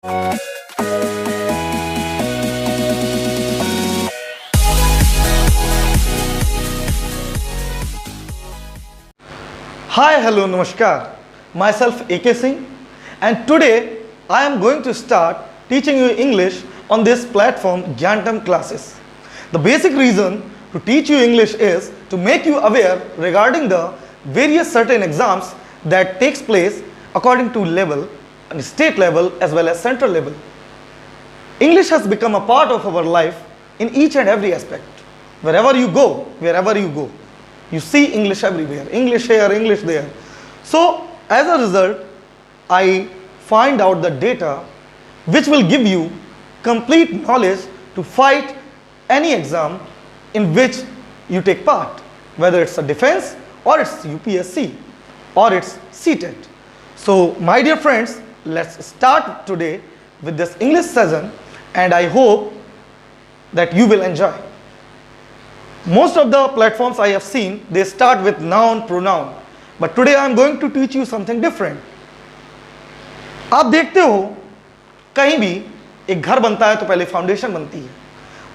Hi, hello, namaskar. Myself AK Singh, and today I am going to start teaching you English on this platform Gyantam classes. The basic reason to teach you English is to make you aware regarding the various certain exams that takes place according to level and state level as well as central level. English has become a part of our life in each and every aspect. Wherever you go, you see English everywhere, English here, English there. So as a result, I find out the data which will give you complete knowledge to fight any exam in which you take part, whether it's a defense or it's UPSC or it's CTET. So my dear friends, let's start today with this English session, and I hope that you will enjoy. Most of the platforms I have seen, they start with noun, pronoun. But today I am going to teach you something different. आप देखते हो कहीं भी एक घर बनता है तो पहले फाउंडेशन बनती है।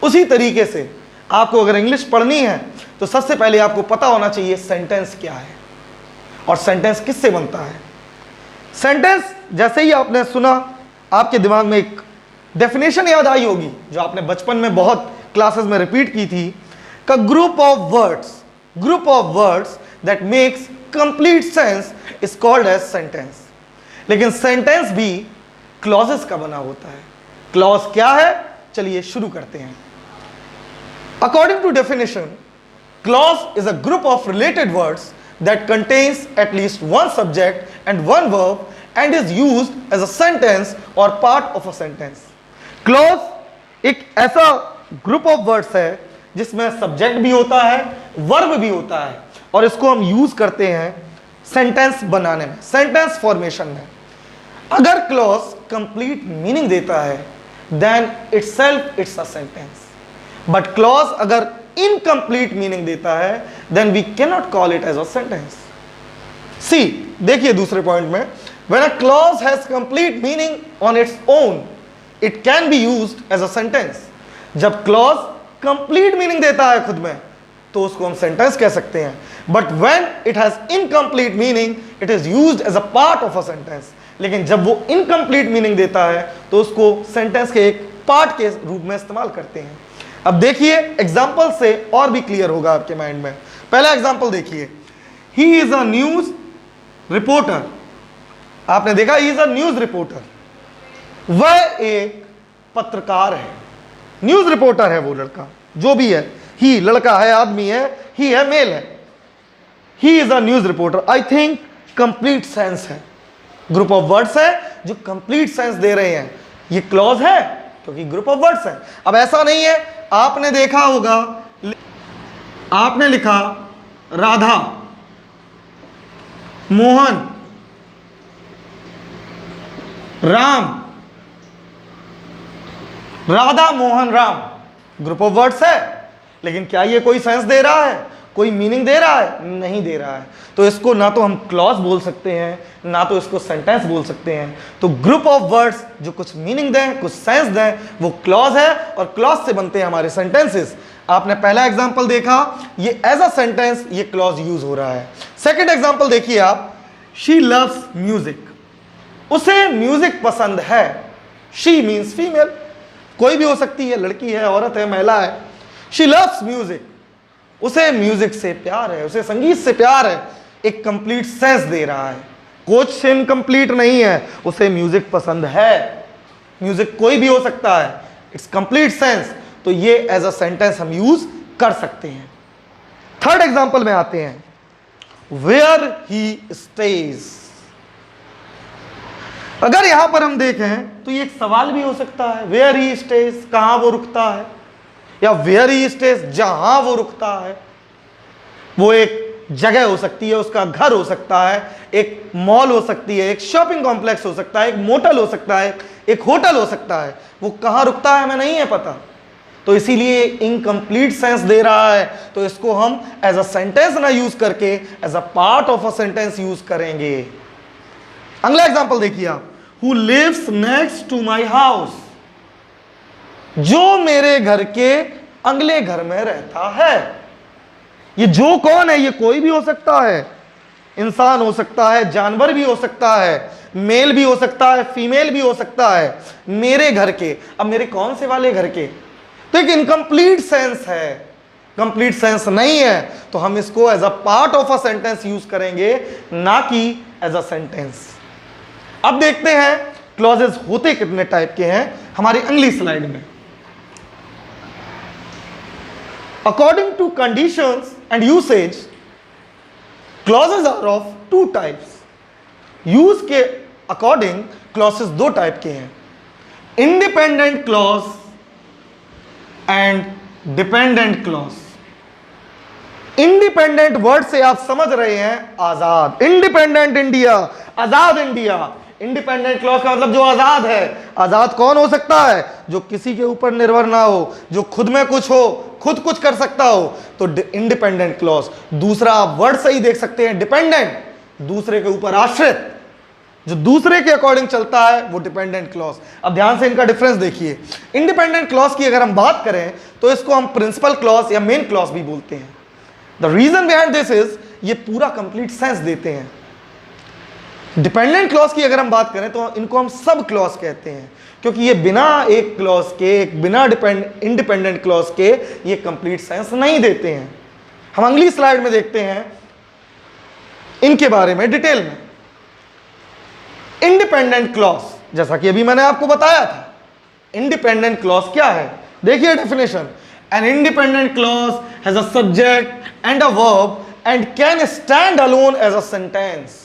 उसी तरीके से आपको अगर इंग्लिश पढ़नी है तो सबसे पहले आपको पता होना चाहिए सेंटेंस क्या है और सेंटेंस किससे बनता है। सेंटेंस जैसे ही आपने सुना, आपके दिमाग में एक डेफिनेशन याद आई होगी जो आपने बचपन में बहुत क्लासेस में रिपीट की थी, का group of words that makes complete sense is called as sentence. लेकिन सेंटेंस भी क्लॉजेस का बना होता है। क्लॉज क्या है, चलिए शुरू करते हैं। According to definition, clause is a group of related words that contains at least one subject and one verb and is used as a sentence और part of a sentence. Clause एक ऐसा group of words है जिसमें subject भी होता है, verb भी होता है, और इसको हम यूज करते हैं सेंटेंस बनाने में, सेंटेंस फॉर्मेशन में। अगर क्लॉज कंप्लीट मीनिंग देता है then itself it's a sentence, but clause अगर इनकम्प्लीट मीनिंग देता है then we can not call it as a sentence. See, देखिए दूसरे पॉइंट में, when a clause has complete meaning on its own it can be used as a sentence. जब clause complete meaning देता है खुद में तो उसको हम सेंटेंस कह सकते हैं, but when it has incomplete meaning it is used as a part of a sentence. लेकिन जब वो इनकम्प्लीट मीनिंग देता है तो उसको सेंटेंस के एक पार्ट के रूप में इस्तेमाल करते हैं। अब देखिए एग्जाम्पल से और भी क्लियर होगा आपके माइंड में। पहला एग्जाम्पल देखिए, he is a news reporter. आपने देखा, he is a news reporter, वह एक पत्रकार है। न्यूज रिपोर्टर है वो लड़का, जो भी है, ही लड़का है, आदमी है, ही है, मेल है। He is a news reporter. I think complete sense है, ग्रुप ऑफ वर्ड्स है जो कंप्लीट सेंस दे रहे हैं। ये क्लॉज है क्योंकि ग्रुप ऑफ वर्ड्स है। अब ऐसा नहीं है, आपने देखा होगा, आपने लिखा Radha, Mohan, Ram, Radha, Mohan, Ram, group of words है, लेकिन क्या ये कोई सेंस दे रहा है, कोई मीनिंग दे रहा है? नहीं दे रहा है। तो इसको ना तो हम क्लॉज बोल सकते हैं, ना तो इसको सेंटेंस बोल सकते हैं। तो ग्रुप ऑफ वर्ड्स जो कुछ मीनिंग दें, कुछ सेंस दें, वो क्लॉज है, और क्लॉज से बनते हैं हमारे सेंटेंसेस। आपने पहला एग्जांपल देखा, ये एज अ सेंटेंस ये क्लॉज यूज हो रहा है। सेकंड एग्जांपल देखिए आप, शी लव्स म्यूजिक, उसे म्यूजिक पसंद है। शी मीन्स फीमेल, कोई भी हो सकती है, लड़की है, औरत है, महिला है। शी लव्स म्यूजिक, उसे म्यूजिक से प्यार है, उसे संगीत से प्यार है। एक कंप्लीट सेंस दे रहा है, कुछ इनकम्प्लीट नहीं है, उसे म्यूजिक पसंद है। म्यूजिक कोई भी हो सकता है, इट्स कंप्लीट सेंस। तो ये एज अ सेंटेंस हम यूज कर सकते हैं। थर्ड एग्जांपल में आते हैं, वेयर ही स्टेज। अगर यहां पर हम देखें तो ये एक सवाल भी हो सकता है, वेयर ही स्टेज, कहां वो रुकता है, या वेयर ही स्टेज, जहां वो रुकता है। वो एक जगह हो सकती है, उसका घर हो सकता है, एक मॉल हो सकती है, एक शॉपिंग कॉम्प्लेक्स हो सकता है, एक मोटल हो सकता है, एक होटल हो सकता है। वो कहां रुकता है हमें नहीं है पता, तो इसीलिए इनकम्प्लीट सेंस दे रहा है। तो इसको हम एज अ सेंटेंस ना यूज करके as a part of a sentence use करेंगे। अगला एग्जांपल देखिए आप, who lives next to my house, जो मेरे घर के अगले घर में रहता है। ये जो कौन है? ये कोई भी हो सकता है, इंसान हो सकता है, जानवर भी हो सकता है, मेल भी हो सकता है, फीमेल भी हो सकता है। मेरे घर के, अब मेरे कौन से वाले घर के? तो एक इनकम्प्लीट सेंस है, कंप्लीट सेंस नहीं है, तो हम इसको as a part of a sentence use करेंगे, ना कि एज अ सेंटेंस। अब देखते हैं क्लॉजेस होते कितने टाइप के हैं हमारी अगली स्लाइड में। According to conditions and usage, clauses are of two types. Use के अकॉर्डिंग क्लॉजेस दो टाइप के हैं, independent clause and dependent clause. Independent word से आप समझ रहे हैं आजाद, इंडिपेंडेंट इंडिया, आजाद इंडिया। इंडिपेंडेंट क्लॉज का मतलब जो आजाद है। आजाद कौन हो सकता है? जो किसी के ऊपर निर्भर ना हो, जो खुद में कुछ हो, खुद कुछ कर सकता हो, तो इंडिपेंडेंट क्लॉज। दूसरा आप वर्ड से ही देख सकते हैं, डिपेंडेंट, दूसरे के ऊपर आश्रित, जो दूसरे के अकॉर्डिंग चलता है वो डिपेंडेंट क्लॉज। अब ध्यान से इनका डिफरेंस देखिए। इंडिपेंडेंट क्लॉज की अगर हम बात करें तो इसको हम प्रिंसिपल क्लॉज या मेन क्लॉज भी बोलते हैं। The reason behind this is, ये पूरा कंप्लीट सेंस देते हैं। डिपेंडेंट क्लॉज की अगर हम बात करें तो इनको हम सब क्लॉज कहते हैं, क्योंकि ये बिना एक क्लॉज के, एक बिना इंडिपेंडेंट क्लॉज के ये कंप्लीट सेंस नहीं देते हैं। हम अगली स्लाइड में देखते हैं इनके बारे में डिटेल में। इंडिपेंडेंट क्लॉज, जैसा कि अभी मैंने आपको बताया था, इंडिपेंडेंट क्लॉज क्या है? देखिए definition, an independent clause has a subject and a verb and can stand alone as a sentence.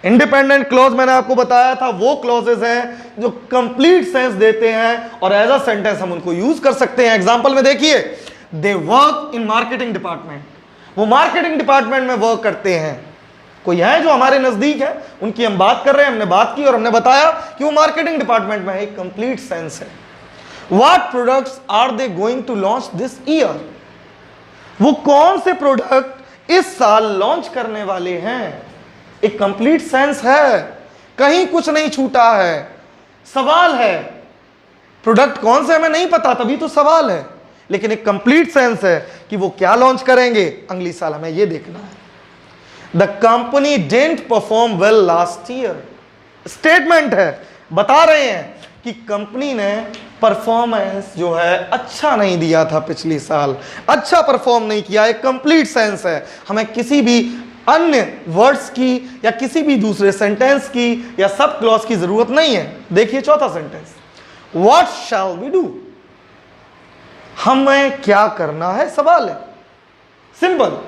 Independent clause मैंने आपको बताया था वो क्लॉजेज हैं जो कंप्लीट सेंस देते हैं और एज अ सेंटेंस हम उनको यूज कर सकते हैं। एग्जांपल में देखिए, they work in marketing department, वो मार्केटिंग डिपार्टमेंट में वर्क करते हैं। कोई है जो हमारे नजदीक है, उनकी हम बात कर रहे हैं, हमने बात की और हमने बताया कि वो मार्केटिंग डिपार्टमेंट में है, एक कंप्लीट सेंस है। What products are they going to launch this year, वो कौन से प्रोडक्ट इस साल लॉन्च करने वाले हैं, एक कंप्लीट सेंस है, कहीं कुछ नहीं छूटा है। सवाल है, प्रोडक्ट कौन से हमें नहीं पता, तभी तो सवाल है, लेकिन एक कंप्लीट सेंस है कि वो क्या लॉन्च करेंगे अगली साल, हमें ये देखना है। The company didn't perform well last year, statement है, बता रहे हैं कि कंपनी ने परफॉर्मेंस जो है अच्छा नहीं दिया था पिछली साल, अच्छा परफॉर्म नहीं किया। एक कंप्लीट सेंस है, हमें किसी भी अन्य वर्ड्स की या किसी भी दूसरे सेंटेंस की या सब क्लॉज की जरूरत नहीं है। देखिए चौथा sentence, what shall we do, हमें क्या करना है, सवाल है, सिंपल,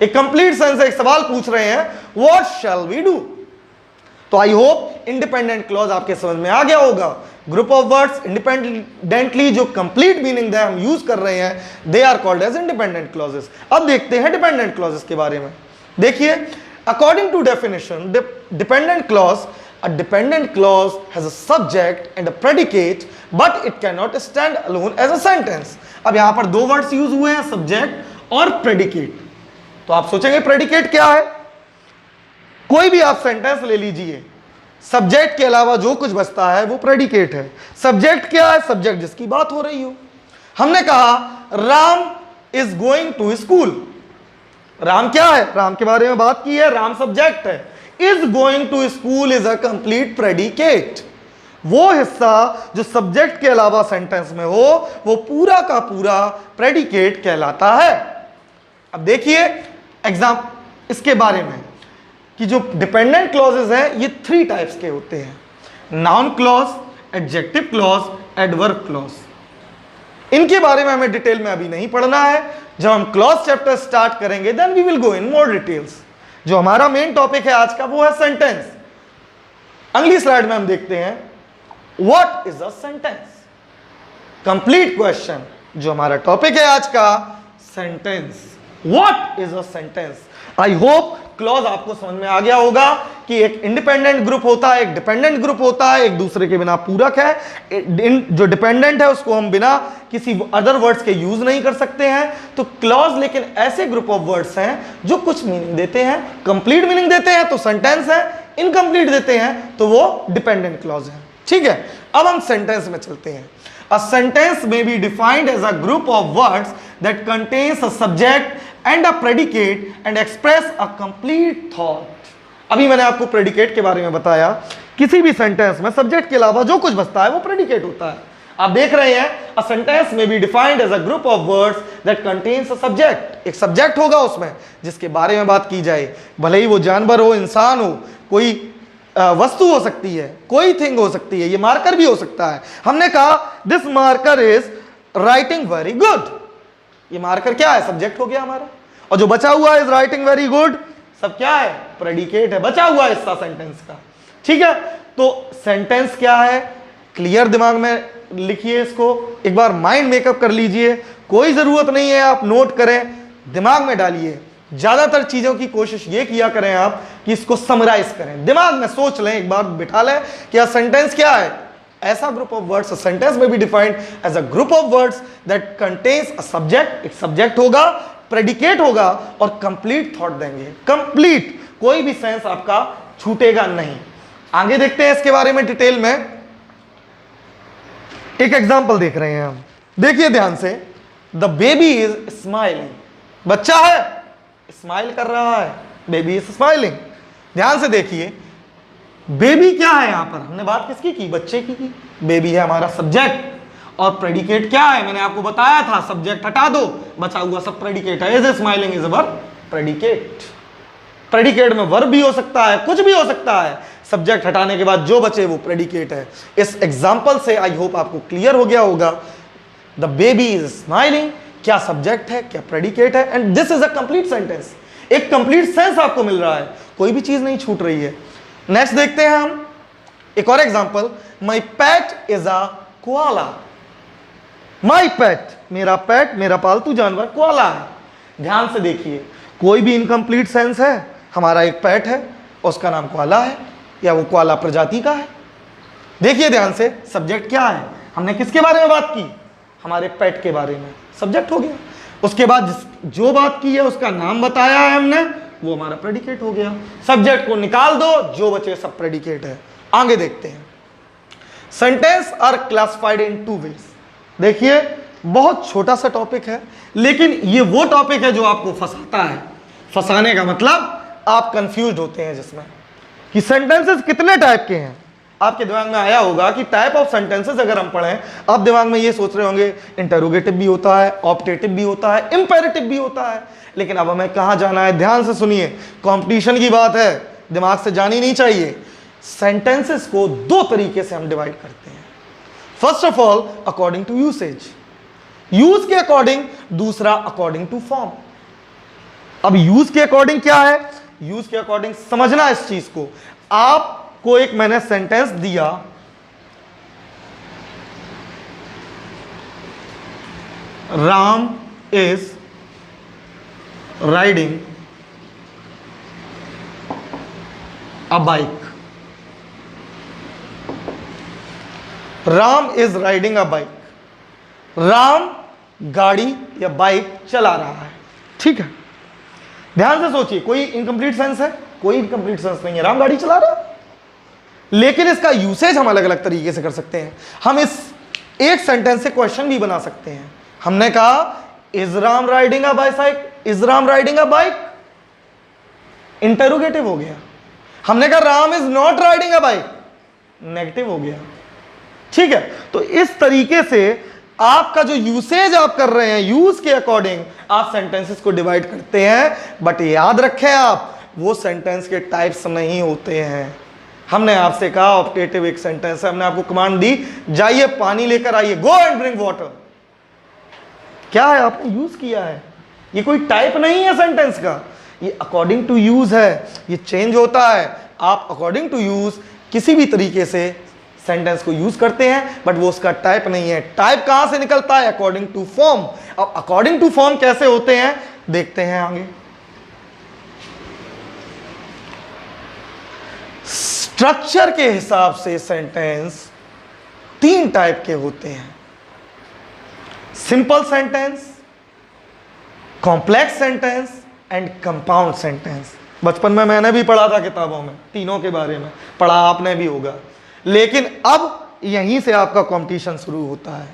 एक कंप्लीट सेंस है, एक सवाल पूछ रहे हैं, व्हाट शैल वी डू। तो आई होप इंडिपेंडेंट क्लॉज आपके समझ में आ गया होगा। ग्रुप ऑफ वर्ड्स इंडिपेंडेंटली जो कंप्लीट मीनिंग हम यूज कर रहे हैं, they are called as independent clauses. अब देखते हैं डिपेंडेंट क्लॉजेस के बारे में। देखिए, according to definition, dependent clause, a dependent clause has a subject and a predicate but it cannot stand alone as a sentence। अब यहां पर दो वर्ड्स यूज हुए हैं, सब्जेक्ट और प्रेडिकेट। तो आप सोचेंगे प्रेडिकेट क्या है? कोई भी आप सेंटेंस ले लीजिए, सब्जेक्ट के अलावा जो कुछ बचता है वो प्रेडिकेट है। सब्जेक्ट क्या है? सब्जेक्ट जिसकी बात हो रही हो। हमने कहा Ram is going to school, Ram क्या है? राम के बारे में बात की है, राम सब्जेक्ट है। Is going to school is a complete predicate. वो हिस्सा जो सब्जेक्ट के अलावा सेंटेंस में हो वो पूरा का पूरा प्रेडिकेट कहलाता है। अब देखिए एग्जाम इसके बारे में कि जो डिपेंडेंट क्लॉजेस हैं ये 3 टाइप्स के होते हैं, noun clause, adjective clause, adverb clause. इनके बारे में हमें डिटेल में अभी नहीं पढ़ना है, जब हम क्लॉज चैप्टर स्टार्ट करेंगे then we will go in more details. जो हमारा मेन टॉपिक है आज का वो है सेंटेंस। अगली स्लाइड में हम देखते हैं what is a sentence, complete question. जो हमारा टॉपिक है आज का sentence, what is a sentence. I hope clause आपको समझ में आ गया होगा कि एक इंडिपेंडेंट ग्रुप होता है, एक डिपेंडेंट ग्रुप होता है, एक दूसरे के बिना पूरक है। जो डिपेंडेंट है उसको हम बिना किसी अदर वर्ड्स के यूज नहीं कर सकते हैं। तो क्लॉज लेकिन ऐसे ग्रुप ऑफ वर्ड्स हैं जो कुछ मीनिंग देते हैं, कंप्लीट मीनिंग देते हैं तो सेंटेंस है, इनकम्प्लीट देते हैं तो वो डिपेंडेंट क्लॉज है। ठीक है, अब हम सेंटेंस में चलते हैं। A sentence may be defined as a group of words that contains a subject and a predicate and express a complete thought. अभी मैंने आपको प्रेडिकेट के बारे में बताया। किसी भी सेंटेंस में सब्जेक्ट के अलावा जो कुछ बचता है वो प्रेडिकेट होता है। आप देख रहे हैं, a sentence may be defined as a group of words that contains a subject. एक सब्जेक्ट होगा उसमें जिसके बारे में बात की जाए, भले ही वो जानवर हो, इंसान हो, कोई वस्तु हो सकती है, कोई थिंग हो सकती है, ये मार्कर भी हो सकता है। हमने कहा this marker is writing very good. ये मार्कर क्या है? सब्जेक्ट हो गया हमारा। और जो बचा हुआ इज राइटिंग वेरी गुड, सब क्या है? प्रेडिकेट है, बचा हुआ हिस्सा सेंटेंस का। ठीक है, तो सेंटेंस क्या है? क्लियर दिमाग में लिखिए इसको, एक बार माइंड मेकअप कर लीजिए। कोई जरूरत नहीं है आप नोट करें, दिमाग में डालिए। ज्यादातर चीजों की कोशिश ये किया करें आप कि इसको समराइज करें, दिमाग में सोच लें, एक बार बिठा लें कि यह सेंटेंस क्या है। ऐसा group of words, sentence may be defined as a group of words that contains a subject. एक सब्जेक्ट होगा, प्रेडिकेट होगा और कंप्लीट थॉट देंगे। कंप्लीट, कोई भी सेंस आपका छूटेगा नहीं। आगे देखते हैं इसके बारे में डिटेल में। एक एग्जांपल देख रहे हैं हम, देखिए ध्यान से। The baby is smiling. बच्चा है, स्माइल कर रहा है, बेबी इज स्माइलिंग। ध्यान से देखिए, बेबी क्या है यहां पर? हमने बात किसकी की? बच्चे की। बेबी है हमारा सब्जेक्ट और प्रेडिकेट क्या है? मैंने आपको बताया था, सब्जेक्ट हटा दो, बचा हुआ सब प्रेडिकेट है। Is smiling is our predicate. Predicate में वर्ब भी हो सकता है, कुछ भी हो सकता है। सब्जेक्ट हटाने के बाद जो बचे वो प्रेडिकेट है। इस एग्जाम्पल से आई होप आपको क्लियर हो गया होगा। द बेबी इज स्माइलिंग, क्या सब्जेक्ट है, क्या प्रेडिकेट है, and this is a complete sentence. एक कंप्लीट सेंस आपको मिल रहा है, कोई भी चीज नहीं छूट रही है। नेक्स्ट देखते हैं हम एक और example. My pet is a koala. माई पेट, मेरा पेट, मेरा पालतू जानवर कोआला है। ध्यान से देखिए, कोई भी इनकम्प्लीट सेंस है। हमारा एक पेट है, उसका नाम कोआला है, या वो कोआला प्रजाति का है। देखिए ध्यान से, सब्जेक्ट क्या है? हमने किसके बारे में बात की? हमारे पेट के बारे में, सब्जेक्ट हो गया। उसके बाद जो बात की है उसका नाम बताया है हमने, वो हमारा प्रेडिकेट हो गया। सब्जेक्ट को निकाल दो, जो बचे सब प्रेडिकेट है। आगे देखते हैं। Sentence are classified in two ways. देखिए, बहुत छोटा सा टॉपिक है, लेकिन ये वो टॉपिक है जो आपको फंसाता है। फंसाने का मतलब आप कंफ्यूज होते हैं जिसमें कि सेंटेंसेस कितने टाइप के हैं। आपके दिमाग में आया होगा कि टाइप ऑफ सेंटेंसेस अगर हम पढ़ें, आप दिमाग में ये सोच रहे होंगे इंटरोगेटिव भी होता है, ऑप्टेटिव भी होता है, इंपेरेटिव भी होता है। लेकिन अब हमें कहाँ जाना है? ध्यान से सुनिए, कंपटीशन की बात है, दिमाग से जानी नहीं चाहिए। सेंटेंसेस को दो तरीके से हम डिवाइड करते हैं। First of all according to usage, use के अकॉर्डिंग, दूसरा अकॉर्डिंग टू फॉर्म। अब यूज के अकॉर्डिंग क्या है? यूज के अकॉर्डिंग समझना इस चीज को। आपको एक मैंने सेंटेंस दिया, Ram is riding a bike. Ram is riding a bike. Ram गाड़ी या बाइक चला रहा है। ठीक है, ध्यान से सोचिए, कोई इनकम्प्लीट सेंस है? कोई इनकम्प्लीट सेंस नहीं है। राम गाड़ी चला रहा है, लेकिन इसका यूसेज हम अलग अलग तरीके से कर सकते हैं। हम इस एक सेंटेंस से क्वेश्चन भी बना सकते हैं। हमने कहा is Ram riding a bicycle, is Ram riding a bike, interrogative हो गया। हमने कहा Ram is not riding a bike, negative हो गया। ठीक है, तो इस तरीके से आपका जो यूसेज आप कर रहे हैं, यूज के अकॉर्डिंग आप सेंटेंसेस को डिवाइड करते हैं। बट याद रखें आप, वो सेंटेंस के टाइप्स नहीं होते हैं। हमने आपसे कहा ऑप्टेटिव एक सेंटेंस है, हमने आपको कमांड दी जाइए पानी लेकर आइए, गो एंड ड्रिंक वाटर। क्या है? आपने यूज किया है। ये कोई टाइप नहीं है सेंटेंस का, ये अकॉर्डिंग टू यूज है, ये चेंज होता है। आप अकॉर्डिंग टू यूज किसी भी तरीके से सेंटेंस को यूज करते हैं, बट वो उसका टाइप नहीं है। टाइप कहां से निकलता है? According to form. अब अकॉर्डिंग टू फॉर्म कैसे होते हैं देखते हैं आगे। स्ट्रक्चर के हिसाब से सेंटेंस तीन टाइप के होते हैं: simple sentence, complex sentence and compound sentence. बचपन में मैंने भी पढ़ा था किताबों में, तीनों के बारे में पढ़ा, आपने भी होगा। लेकिन अब यहीं से आपका कंपटीशन शुरू होता है।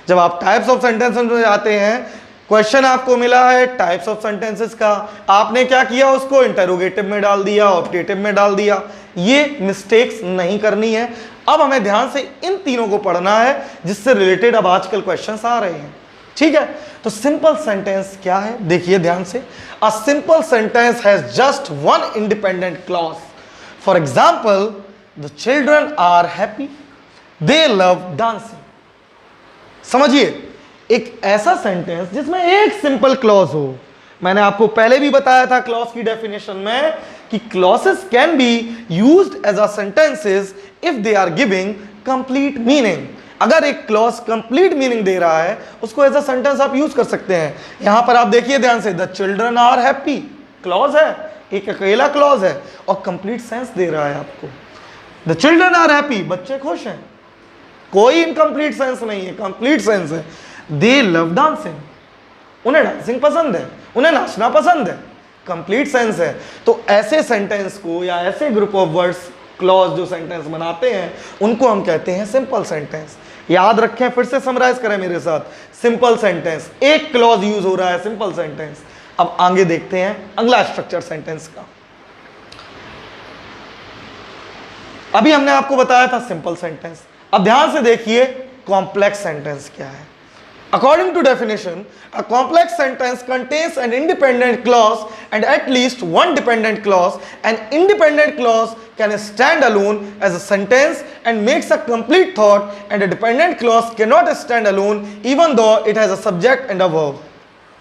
जब आप टाइप्स ऑफ सेंटेंसेस में जाते हैं, क्वेश्चन आपको मिला है टाइप्स ऑफ सेंटेंसेस का, आपने क्या किया, उसको इंटरोगेटिव में डाल दिया, ऑब्जेक्टिव में डाल दिया। ये मिस्टेक्स नहीं करनी है। अब हमें ध्यान से इन तीनों को पढ़ना है जिससे रिलेटेड अब आजकल क्वेश्चंस आ रहे हैं, ठीक है। तो सिंपल सेंटेंस क्या है, देखिए ध्यान से। A simple sentence has just one independent clause. For example, the children are happy, they love dancing. समझिए, एक ऐसा सेंटेंस जिसमें एक सिंपल क्लॉज हो। मैंने आपको पहले भी बताया था क्लॉज की डेफिनेशन में कि clauses can be used as a sentences if they are giving complete meaning. अगर एक क्लॉज कंप्लीट मीनिंग दे रहा है, उसको एज अ सेंटेंस आप यूज कर सकते हैं। यहां पर आप देखिए ध्यान से, the children are happy, clause है, एक अकेला क्लॉज है और कंप्लीट सेंस दे रहा है आपको। द चिल्ड्रन आर हैप्पी, बच्चे खुश हैं, कोई इनकम्प्लीट सेंस नहीं है, कंप्लीट सेंस है। दे लव डांसिंग, उन्हें डांसिंग पसंद है, उन्हें नाचना पसंद है, कंप्लीट सेंस है। तो ऐसे सेंटेंस को या ऐसे ग्रुप ऑफ वर्ड्स, क्लॉज जो सेंटेंस बनाते हैं, उनको हम कहते हैं सिंपल सेंटेंस। याद रखें, फिर से समराइज करें मेरे साथ, सिंपल सेंटेंस, एक क्लॉज यूज हो रहा है, सिंपल सेंटेंस। अब आगे देखते हैं अगला स्ट्रक्चर सेंटेंस का। अभी हमने आपको बताया था सिंपल सेंटेंस, अब ध्यान से देखिए कॉम्प्लेक्स सेंटेंस क्या है। According to definition, a complex sentence contains an independent clause and at least one dependent clause. An independent clause can stand alone as a sentence and makes a complete thought, and a dependent clause cannot stand alone even though it has a subject and a verb.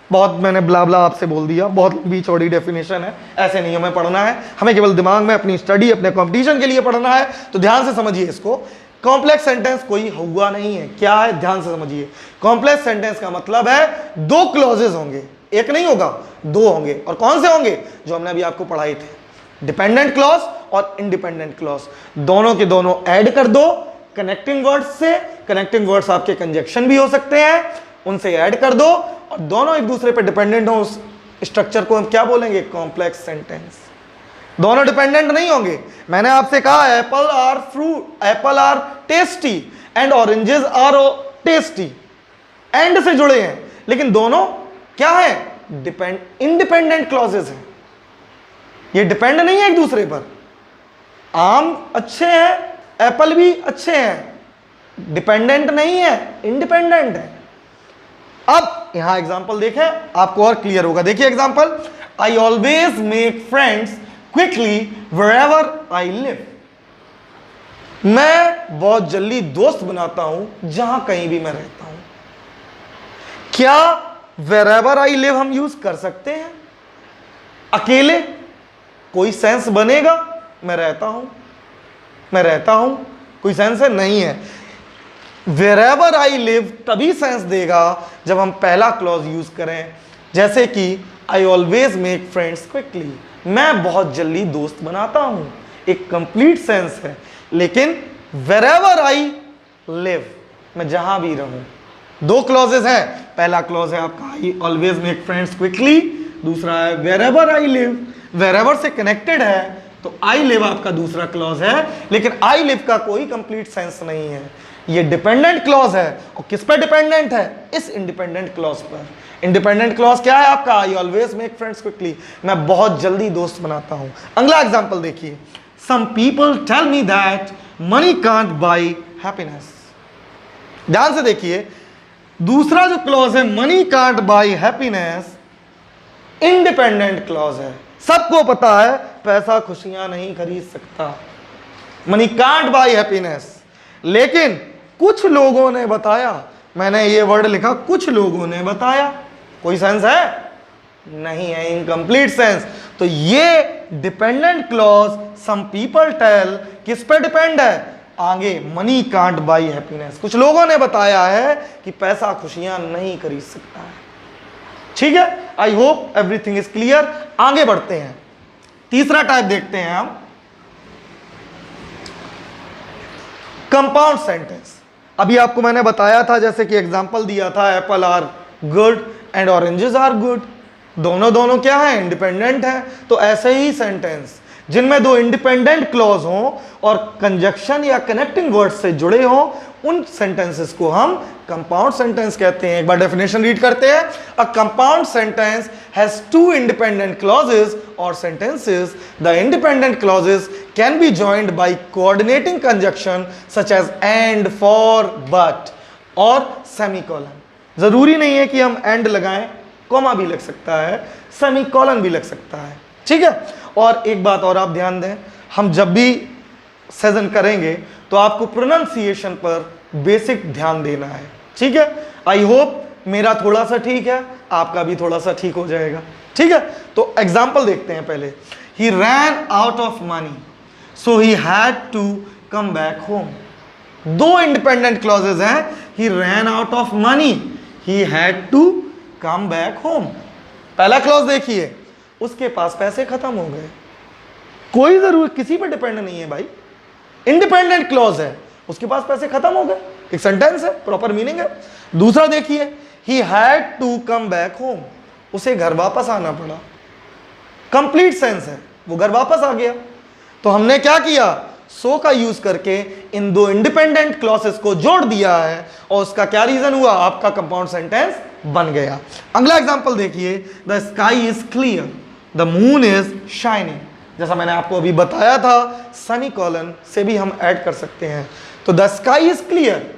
बहुत मैंने ब्ला ब्ला आपसे बोल दिया, बहुत लंबी चौड़ी definition है, ऐसे नहीं हमें पढ़ना है, हमें केवल दिमाग में अपनी स्टडी, अपने कंपटीशन के लिए पढ़ना है। तो ध्यान से समझिए इसको। कॉम्प्लेक्स सेंटेंस कोई हुआ नहीं है, क्या है, ध्यान से समझिए। कॉम्प्लेक्स सेंटेंस का मतलब है दो क्लॉजेस होंगे, एक नहीं होगा, दो होंगे। और कौन से होंगे, जो हमने अभी आपको पढ़ाए थे, डिपेंडेंट क्लॉज और इंडिपेंडेंट क्लॉज। दोनों के दोनों ऐड कर दो कनेक्टिंग वर्ड्स से, कनेक्टिंग वर्ड्स आपके कंजक्शन भी हो सकते हैं, उनसे ऐड कर दो और दोनों एक दूसरे पर डिपेंडेंट हो, उस स्ट्रक्चर को हम क्या बोलेंगे, कॉम्प्लेक्स सेंटेंस। दोनों डिपेंडेंट नहीं होंगे। मैंने आपसे कहा apple are fruit, apple are tasty and oranges are tasty, and से जुड़े हैं, लेकिन दोनों क्या है, इंडिपेंडेंट क्लॉजेस हैं। ये डिपेंड नहीं है एक दूसरे पर। आम अच्छे हैं, एप्पल भी अच्छे हैं, डिपेंडेंट नहीं है, इंडिपेंडेंट है। अब यहां एग्जांपल देखें, आपको और क्लियर होगा। देखिए example, I always make friends quickly wherever I live. मैं बहुत जल्दी दोस्त बनाता हूं जहां कहीं भी मैं रहता हूं। क्या wherever I live हम यूज कर सकते हैं अकेले? कोई सेंस बनेगा? मैं रहता हूं कोई सेंस है? नहीं है। wherever I live तभी सेंस देगा जब हम पहला क्लॉज यूज करें, जैसे कि I always make friends quickly, मैं बहुत जल्दी दोस्त बनाता हूं, एक कंप्लीट सेंस है। लेकिन wherever I live, मैं जहां भी रहूं, दो क्लॉजेस हैं। पहला क्लॉज है आपका I always make friends quickly, दूसरा है wherever I live। wherever से कनेक्टेड है तो I live आपका दूसरा क्लॉज है, लेकिन I live का कोई कंप्लीट सेंस नहीं है। ये डिपेंडेंट क्लॉज है, और किस पर डिपेंडेंट है, इस इंडिपेंडेंट क्लॉज पर। इंडिपेंडेंट क्लॉज क्या है आपका, I always make friends quickly, मैं बहुत जल्दी दोस्त बनाता हूं। अगला एग्जांपल देखिए, some people tell me that money can't buy happiness. ध्यान से देखिए, दूसरा जो क्लॉज है money can't buy happiness, independent clause है। सबको पता है पैसा खुशियां नहीं खरीद सकता, मनी कांट बाई हैप्पीनेस। लेकिन कुछ लोगों ने बताया, मैंने ये वर्ड लिखा, कुछ लोगों ने बताया, कोई सेंस है? नहीं है, इनकम्प्लीट सेंस। तो ये dependent clause some people tell किस पे डिपेंड है, आगे मनी कांट बाई हैप्पीनेस, कुछ लोगों ने बताया है कि पैसा खुशियां नहीं खरीद सकता है। ठीक है, I hope everything is clear. आगे बढ़ते हैं, तीसरा टाइप देखते हैं हम, कंपाउंड सेंटेंस। अभी आपको मैंने बताया था, जैसे कि एग्जांपल दिया था, apple are good and oranges are good. दोनों दोनों क्या है, इंडिपेंडेंट है। तो ऐसे ही सेंटेंस जिनमें दो इंडिपेंडेंट क्लॉज हों और कंजक्शन या कनेक्टिंग वर्ड से जुड़े हों, उन सेंटेंसेस को हम कंपाउंड सेंटेंस कहते हैं। एक बार डेफिनेशन रीड करते हैं। A compound sentence has two independent clauses और sentences. The independent clauses can be joined by coordinating conjunction such as and, for, but और सेमीकोलन। जरूरी नहीं है कि हम एंड लगाएं, कॉमा भी लग सकता है, सेमीकोलन भी लग सकता है, ठीक है। और एक बात और आप ध्यान दें, हम जब भी सेशन करेंगे तो आपको प्रोनाउंसिएशन पर बेसिक ध्यान देना है, ठीक है। आई होप मेरा थोड़ा सा ठीक है, आपका भी थोड़ा सा ठीक हो जाएगा, ठीक है। तो एग्जाम्पल देखते हैं पहले। He ran out of money so he had to come back home. दो इंडिपेंडेंट क्लॉजेज हैं, he ran out of money, he had to come back home. पहला क्लॉज देखिए, उसके पास पैसे खत्म हो गए। कोई जरूरत किसी पर डिपेंड नहीं है भाई, इंडिपेंडेंट क्लॉज है, उसके पास पैसे खत्म हो गए, एक सेंटेंस है, प्रॉपर मीनिंग है। दूसरा देखिए, he had to come back home, उसे घर वापस आना पड़ा, कंप्लीट सेंस है, वो घर वापस आ गया। तो हमने क्या किया, सो का यूज करके इन दो इंडिपेंडेंट क्लॉसेस को जोड़ दिया है और उसका क्या रीजन हुआ, आपका कंपाउंड सेंटेंस बन गया। अगला एग्जांपल देखिए, the sky is clear, the moon is shining. जैसा मैंने आपको अभी बताया था, सेमीकोलन से भी हम ऐड कर सकते हैं। तो द स्काई इज क्लियर,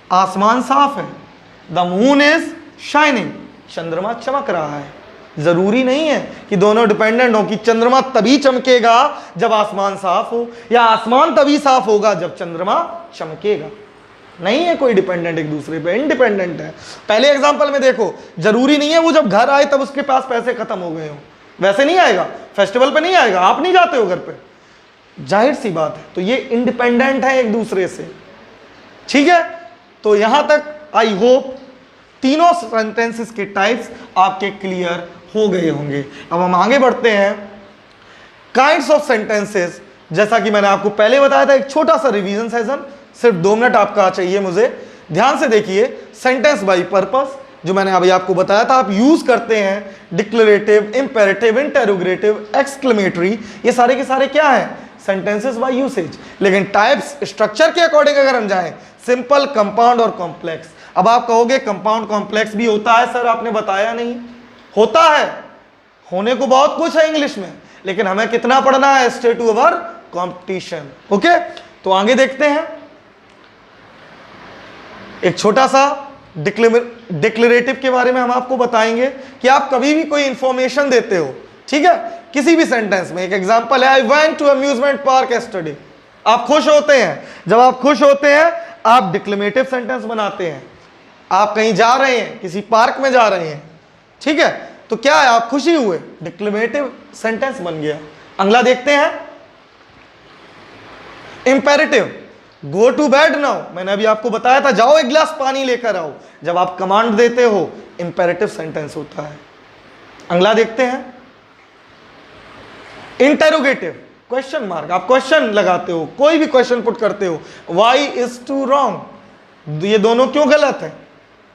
आसमान साफ है, द मून इज शाइनिंग, चंद्रमा चमक रहा है। जरूरी नहीं है कि दोनों डिपेंडेंट हो, कि चंद्रमा तभी चमकेगा जब आसमान साफ हो, या आसमान तभी साफ होगा जब चंद्रमा चमकेगा। नहीं है कोई डिपेंडेंट एक दूसरे पे, इंडिपेंडेंट है। पहले एग्जांपल में देखो, जरूरी नहीं है वो जब घर आए तब उसके पास पैसे खत्म हो गए हो, वैसे नहीं आएगा, फेस्टिवल पे नहीं आएगा, आप नहीं जाते हो घर पे, जाहिर सी बात है। तो ये इंडिपेंडेंट है एक दूसरे से, ठीक है। तो यहां तक आई होप तीनों सेंटेंसेस के टाइप्स आपके क्लियर हो गए होंगे। अब हम आगे बढ़ते हैं, काइंड्स ऑफ सेंटेंसेस। जैसा कि मैंने आपको पहले बताया था, एक छोटा सा रिवीजन सेशन, सिर्फ 2 मिनट आपका चाहिए मुझे। ध्यान से देखिए, सेंटेंस बाय पर्पस जो मैंने अभी आपको बताया था, आप यूज करते हैं डिक्लेरेटिव, इंपेरेटिव, इंटेरोगेटिव, एक्सक्लेमेटरी, ये सारे के सारे क्या है, सेंटेंसेस बाय यूसेज। लेकिन टाइप्स स्ट्रक्चर के अकॉर्डिंग अगर हम जाएं, सिंपल, कंपाउंड और कॉम्प्लेक्स। अब आप कहोगे कंपाउंड कॉम्प्लेक्स भी होता है सर, आपने बताया नहीं। होता है, होने को बहुत कुछ है इंग्लिश में, लेकिन हमें कितना पढ़ना है, stay to our competition, okay. तो आगे देखते हैं, एक छोटा सा डिक्लेरेटिव के बारे में हम आपको बताएंगे कि आप कभी भी कोई इंफॉर्मेशन देते हो, ठीक है, किसी भी सेंटेंस में। एक एग्जांपल है, I went to amusement park yesterday. आप खुश होते हैं, जब आप खुश होते हैं आप डिक्लेमेटिव सेंटेंस बनाते हैं। आप कहीं जा रहे हैं, किसी पार्क में जा रहे हैं, ठीक है, तो क्या है, आप खुशी हुए, डिक्लेमेटिव सेंटेंस बन गया। अगला देखते हैं, imperative, go to bed now. मैंने अभी आपको बताया था, जाओ एक गिलास पानी लेकर आओ। जब आप कमांड देते हो, इंपेरेटिव सेंटेंस होता है। अगला देखते हैं, इंटेरोगेटिव, क्वेश्चन मार्क, आप क्वेश्चन लगाते हो, कोई भी क्वेश्चन पुट करते हो, वाई इज टू रॉन्ग, ये दोनों क्यों गलत है,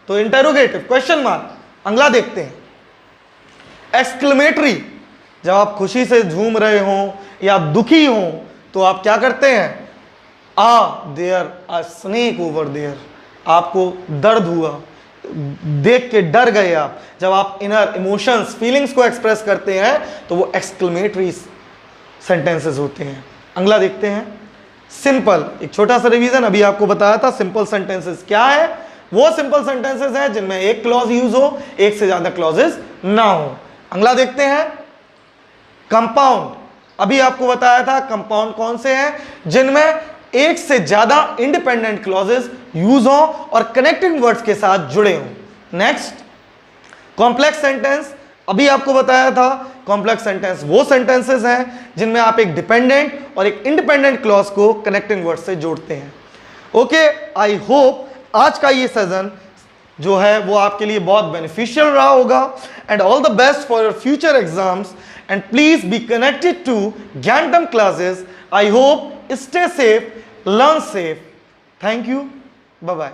तो इंटेरोगेटिव, क्वेश्चन मार्क। अगला देखते हैं, एक्सक्लेमेटरी, जब आप खुशी से झूम रहे हो या दुखी हो तो आप क्या करते हैं, there a snake over there, आपको दर्द हुआ, देख के डर गए आप। जब आप इनर इमोशंस, फीलिंग्स को एक्सप्रेस करते हैं तो वो एक्सक्लेमेटरी सेंटेंसेस होते हैं। अगला देखते हैं, सिंपल, एक छोटा सा रिवीजन, अभी आपको बताया था सिंपल सेंटेंसेस क्या है। वो सिंपल सेंटेंसेस हैं जिनमें एक क्लॉज यूज हो, एक से ज्यादा क्लॉजेस ना हो। अगला देखते हैं, कंपाउंड, अभी आपको बताया था कंपाउंड कौन से हैं, जिनमें एक से ज्यादा इंडिपेंडेंट क्लॉजेस यूज हो और कनेक्टिंग वर्ड्स के साथ जुड़े हों। नेक्स्ट, कॉम्प्लेक्स सेंटेंस, अभी आपको बताया था कॉम्प्लेक्स सेंटेंस वो सेंटेंसेस हैं जिनमें आप एक डिपेंडेंट और एक इंडिपेंडेंट क्लॉज को कनेक्टिंग वर्ड से जोड़ते हैं। ओके, आई होप आज का ये सेशन जो है वो आपके लिए बहुत बेनिफिशियल रहा होगा। And all the best for your future exams and please be connected to Gyantum classes. I hope, stay safe, learn safe. Thank you. Bye bye.